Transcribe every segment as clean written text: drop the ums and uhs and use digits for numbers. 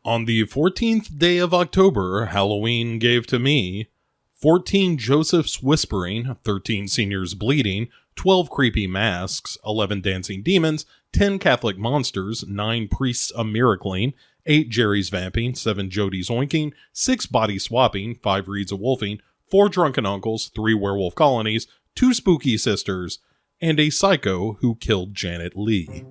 On the 14th day of October, Halloween gave to me 14 Josephs whispering, 13 seniors bleeding, 12 creepy masks, 11 dancing demons, 10 Catholic monsters, 9 priests a-miracling, 8 Jerry's vamping, 7 Jody's oinking, 6 body swapping, 5 Reeds a wolfing, 4 drunken uncles, 3 werewolf colonies, 2 spooky sisters, and a psycho who killed Janet Leigh.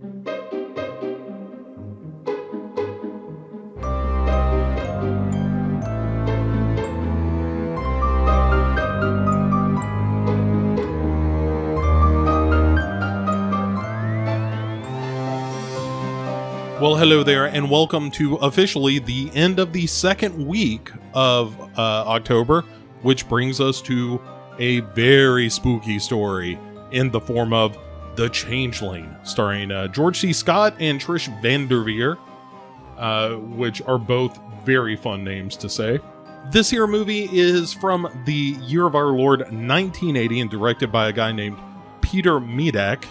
Well, hello there, and welcome to officially the end of the second week of October, which brings us to a very spooky story in the form of The Changeling, starring George C. Scott and Trish Vanderveer, which are both very fun names to say. This here movie is from the year of our Lord 1980 and directed by a guy named Peter Medak,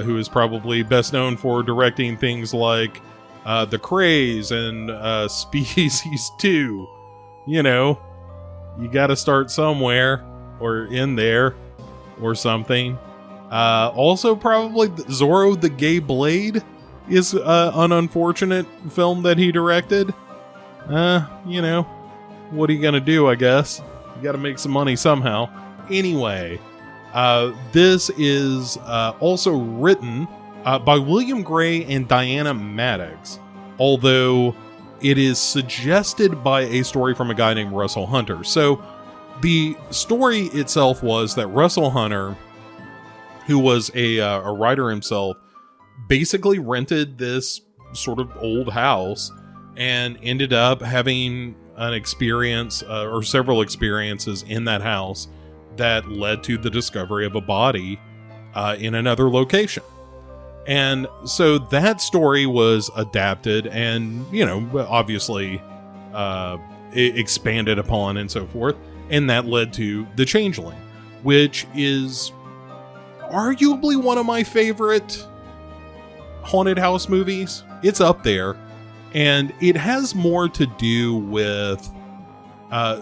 who is probably best known for directing things like The Craze and Species 2. You know, you gotta start somewhere, or in there, or something. Also, probably Zorro the Gay Blade is an unfortunate film that he directed. You know, what are you gonna do, I guess? You gotta make some money somehow. Anyway, this is also written by William Gray and Diana Maddox, although it is suggested by a story from a guy named Russell Hunter. So the story itself was that Russell Hunter, who was a writer himself, basically rented this sort of old house and ended up having an experience or several experiences in that house that led to the discovery of a body in another location. And so that story was adapted and, you know, obviously expanded upon and so forth. And that led to The Changeling, which is arguably one of my favorite haunted house movies. It's up there. And it has more to do with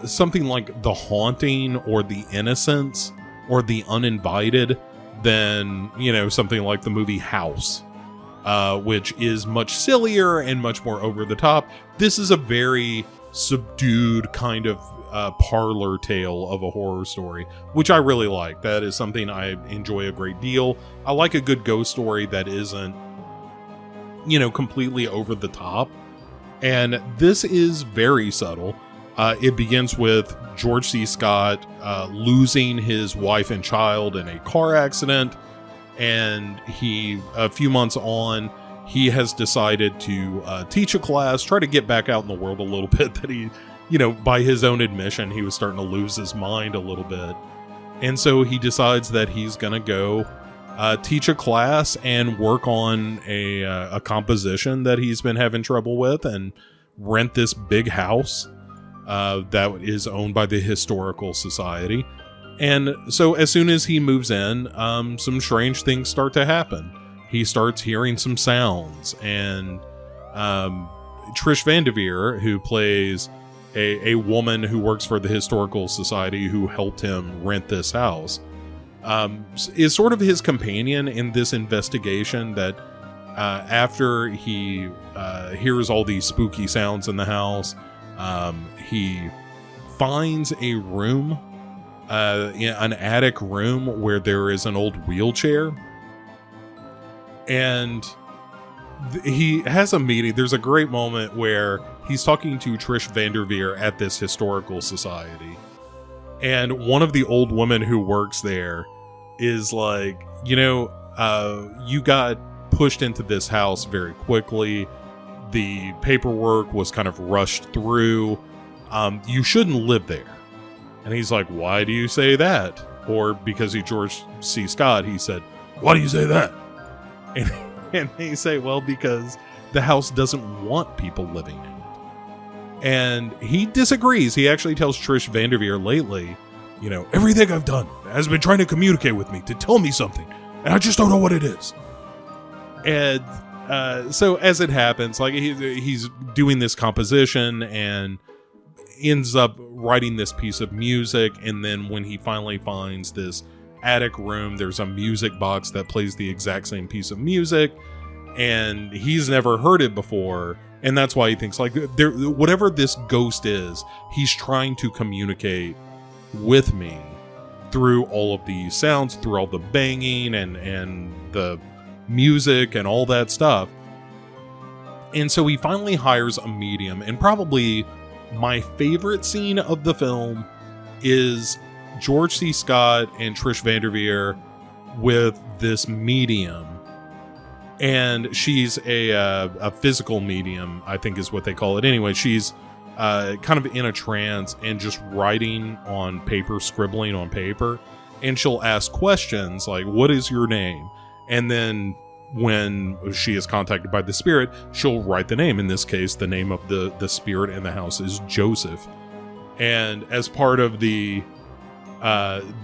something like the haunting or the innocence or the uninvited than, you know, something like the movie House, which is much sillier and much more over the top. This is a very subdued kind of parlor tale of a horror story, which I really like. That is something I enjoy a great deal. I like a good ghost story that isn't, you know, completely over the top. And this is very subtle. It begins with George C. Scott losing his wife and child in a car accident, and a few months on, he has decided to teach a class, try to get back out in the world a little bit. That he, you know, by his own admission, he was starting to lose his mind a little bit, and so he decides that he's gonna go teach a class and work on a composition that he's been having trouble with, and rent this big house that is owned by the Historical Society. And so as soon as he moves in, some strange things start to happen. He starts hearing some sounds, and Trish Vanderveer, who plays a woman who works for the Historical Society who helped him rent this house, is sort of his companion in this investigation. That after he hears all these spooky sounds in the house, he finds a room, an attic room where there is an old wheelchair, and he has a meeting. There's a great moment where he's talking to Trish Vanderveer at this Historical Society, and one of the old women who works there is like, you know, you got pushed into this house very quickly. The paperwork was kind of rushed through. You shouldn't live there. And he's like, why do you say that? Or because he's George C. Scott, he said, why do you say that? And they say, well, because the house doesn't want people living in it. And he disagrees. He actually tells Trish Vanderveer lately, you know, everything I've done has been trying to communicate with me, to tell me something, and I just don't know what it is. And so as it happens, like he's doing this composition and ends up writing this piece of music, and then when he finally finds this attic room, there's a music box that plays the exact same piece of music, and he's never heard it before, and that's why he thinks like whatever this ghost is, he's trying to communicate with me through all of these sounds, through all the banging and the music and all that stuff. And so he finally hires a medium, and probably my favorite scene of the film is George C. Scott and Trish Vanderveer with this medium. And she's a physical medium, I think is what they call it. Anyway, she's kind of in a trance and just writing on paper, scribbling on paper. And she'll ask questions like, what is your name? And then when she is contacted by the spirit, she'll write the name. In this case, the name of the spirit in the house is Joseph. And as part of the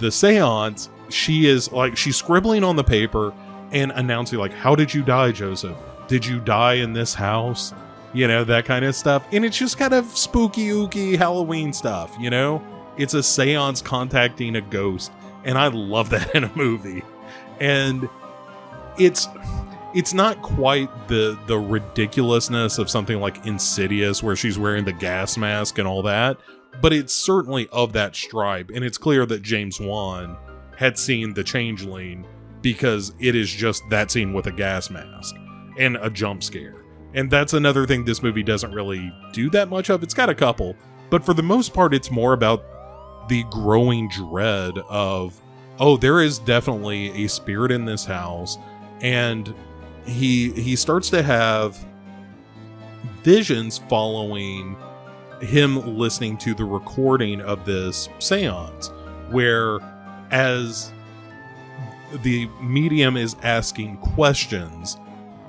seance, she's scribbling on the paper and announcing like, how did you die, Joseph? Did you die in this house? You know, that kind of stuff. And it's just kind of spooky, ooky Halloween stuff, you know? It's a seance contacting a ghost. And I love that in a movie. And it's not quite the ridiculousness of something like Insidious, where she's wearing the gas mask and all that, but it's certainly of that stripe. And it's clear that James Wan had seen The Changeling, because it is just that scene with a gas mask and a jump scare. And that's another thing this movie doesn't really do that much of. It's got a couple, but for the most part, it's more about the growing dread of, oh, there is definitely a spirit in this house. And he starts to have visions following him listening to the recording of this seance, where as the medium is asking questions,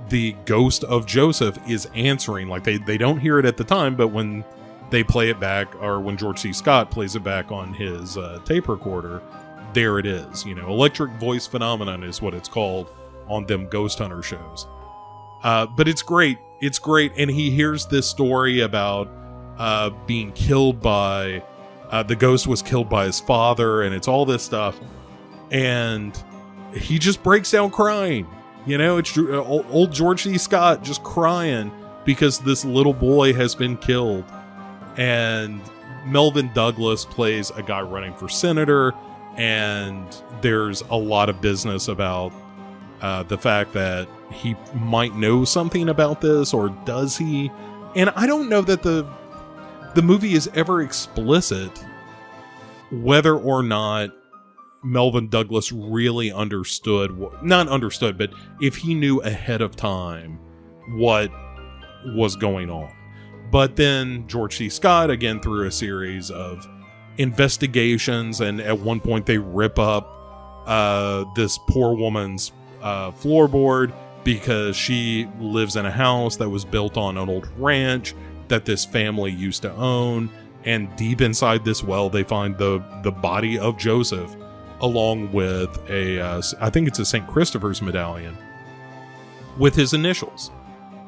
the ghost of Joseph is answering. Like they don't hear it at the time, but when they play it back, or when George C. Scott plays it back on his tape recorder, there it is. You know, electric voice phenomenon is what it's called on them ghost hunter shows. But it's great. It's great. And he hears this story about being killed by the ghost was killed by his father, and it's all this stuff. And he just breaks down crying. You know, it's old George C. Scott just crying because this little boy has been killed. And Melvin Douglas plays a guy running for senator, and there's a lot of business about the fact that he might know something about this, or does he? And I don't know that the movie is ever explicit whether or not Melvin Douglas really not understood, but if he knew ahead of time what was going on. But then George C. Scott, again, through a series of investigations, and at one point they rip up this poor woman's floorboard because she lives in a house that was built on an old ranch that this family used to own. And deep inside this well, they find the body of Joseph, along with I think it's a St. Christopher's medallion with his initials.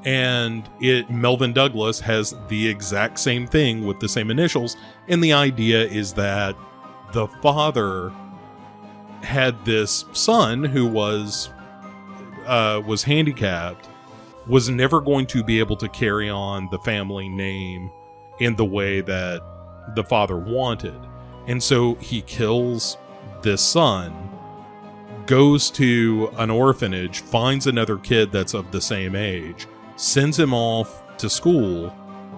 And Melvin Douglas has the exact same thing with the same initials. And the idea is that the father had this son who was handicapped, was never going to be able to carry on the family name in the way that the father wanted. And so he kills this son, goes to an orphanage, finds another kid that's of the same age, sends him off to school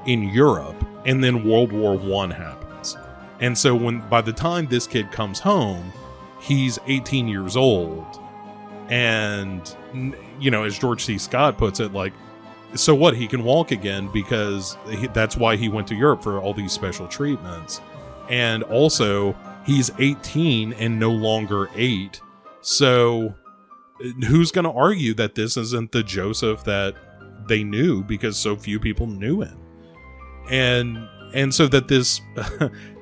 in Europe, and then World War I happens. And so by the time this kid comes home, he's 18 years old. And, you know, as George C. Scott puts it, like, so what? He can walk again because that's why he went to Europe, for all these special treatments. And also, he's 18 and no longer 8. So who's going to argue that this isn't the Joseph that they knew, because so few people knew him? And so that this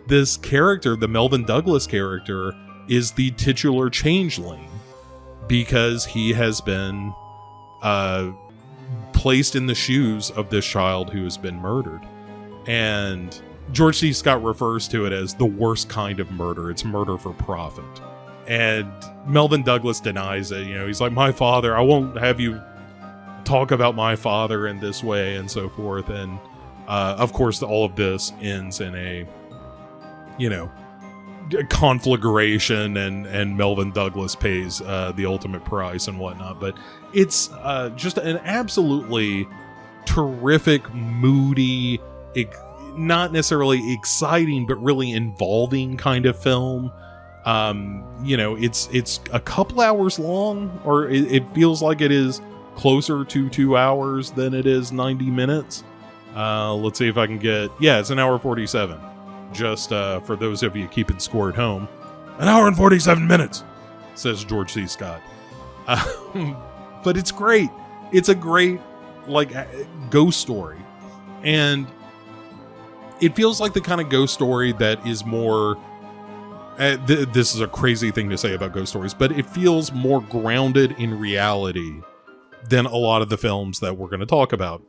this character, the Melvin Douglas character, is the titular changeling, because he has been placed in the shoes of this child who has been murdered. And George C. Scott refers to it as the worst kind of murder. It's murder for profit. And Melvin Douglas denies it. He's like, my father, I won't have you talk about my father in this way, and so forth. And of course, all of this ends in a, conflagration, and Melvin Douglas pays the ultimate price and whatnot. But it's just an absolutely terrific, moody, not necessarily exciting, but really involving kind of film. It's a couple hours long, or it feels like it is closer to 2 hours than it is 90 minutes. Let's see if I can get, it's an hour 47. Just for those of you keeping score at home, an hour and 47 minutes, says George C. Scott. But it's great. It's a great, ghost story. And it feels like the kind of ghost story that is more, this is a crazy thing to say about ghost stories, but it feels more grounded in reality than a lot of the films that we're going to talk about.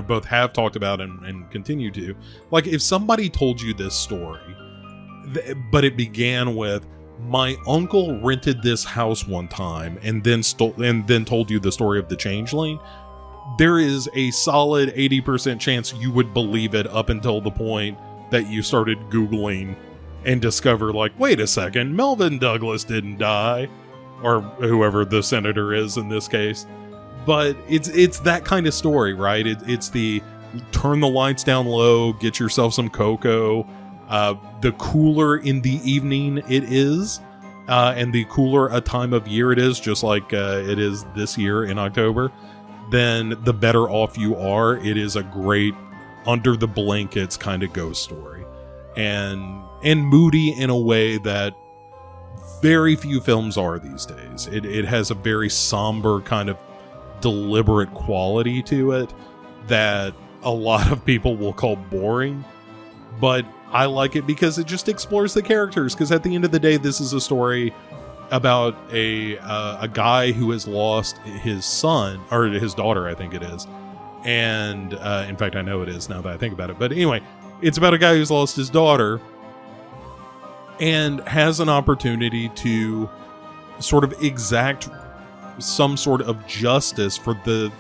Both have talked about and continue to. Like, if somebody told you this story, but it began with, my uncle rented this house one time and then told you the story of the Changeling, there is a solid 80% chance you would believe it up until the point that you started Googling and discover, wait a second, Melvin Douglas didn't die, or whoever the senator is in this case. But it's that kind of story, right? It's the turn the lights down low, get yourself some cocoa. The cooler in the evening it is, and the cooler a time of year it is, just like it is this year in October, then the better off you are. It is a great under the blankets kind of ghost story, and moody in a way that very few films are these days. It has a very somber kind of deliberate quality to it that a lot of people will call boring, but I like it because it just explores the characters. Because at the end of the day, this is a story about a guy who has lost his son, or his daughter, I think it is. And in fact, I know it is now that I think about it. But anyway, it's about a guy who's lost his daughter and has an opportunity to sort of exact some sort of justice for the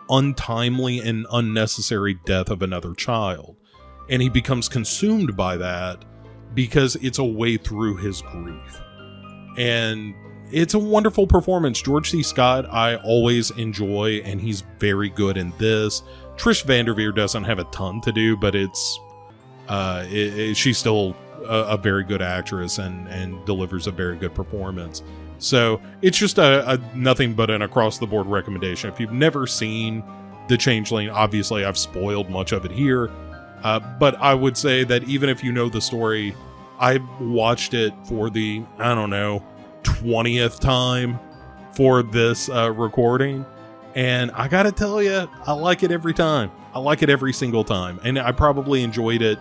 untimely and unnecessary death of another child. And he becomes consumed by that because it's a way through his grief. And it's a wonderful performance. George C. Scott, I always enjoy, and he's very good in this. Trish Vanderveer doesn't have a ton to do, but she's still a very good actress and delivers a very good performance. So it's just a nothing but an across-the-board recommendation. If you've never seen The Changeling, obviously I've spoiled much of it here, but I would say that even if you know the story, I watched it for the, 20th time for this recording, and I gotta tell you, I like it every time. I like it every single time, and I probably enjoyed it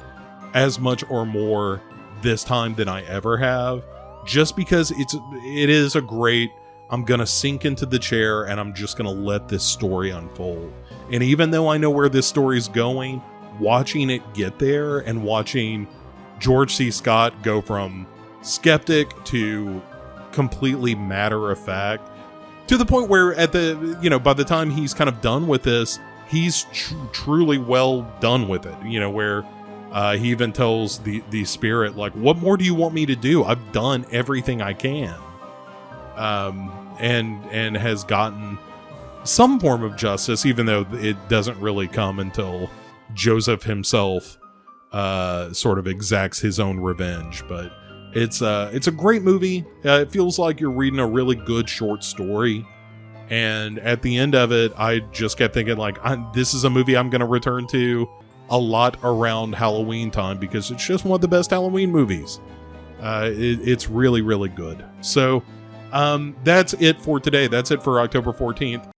as much or more this time than I ever have. Just because it is a great, I'm going to sink into the chair and I'm just going to let this story unfold. And even though I know where this story is going, watching it get there and watching George C. Scott go from skeptic to completely matter of fact, to the point where by the time he's kind of done with this, he's truly well done with it, where he even tells the spirit, what more do you want me to do? I've done everything I can. And has gotten some form of justice, even though it doesn't really come until Joseph himself sort of exacts his own revenge. But it's a great movie. It feels like you're reading a really good short story. And at the end of it, I just kept thinking, this is a movie I'm going to return to a lot around Halloween time, because it's just one of the best Halloween movies. It's really, really good. So that's it for today. That's it for October 14th.